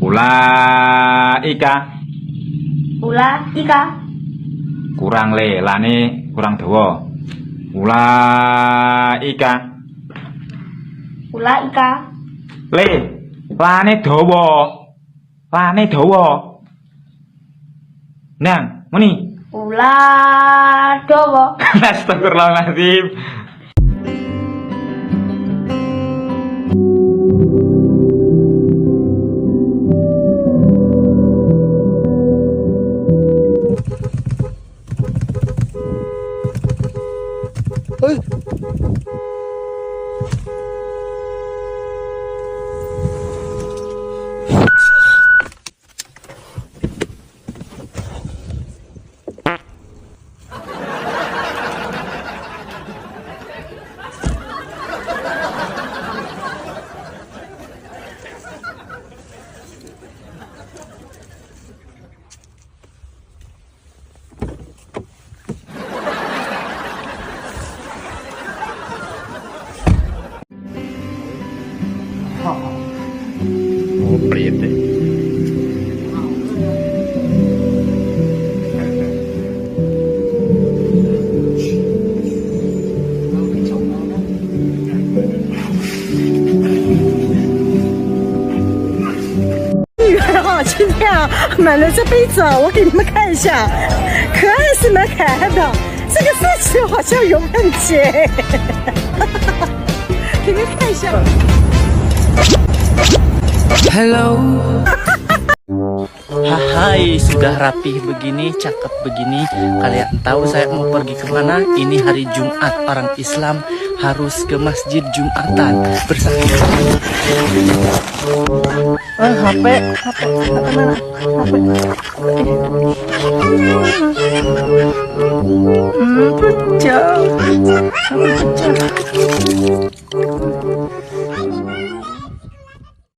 Ulaika. Ulaika. Kurang le, lane kurang dawa. Ulaika. Ulaika. Le, lane dawa. Lane dawa. Nang, muni. Uladowo. Astagfirullahaladzim. Oh, pelit deh.今天啊，买了这杯子，我给你们看一下，可爱是蛮可爱的，这个色情好像有问题，给你们看一下。Halo. Hai, sudah rapih begini, cakep begini. Kalian tahu saya mau pergi kemana? Ini hari Jumat, orang Islam harus ke masjid Jumatan bersama. HP mana? HP. Pecah.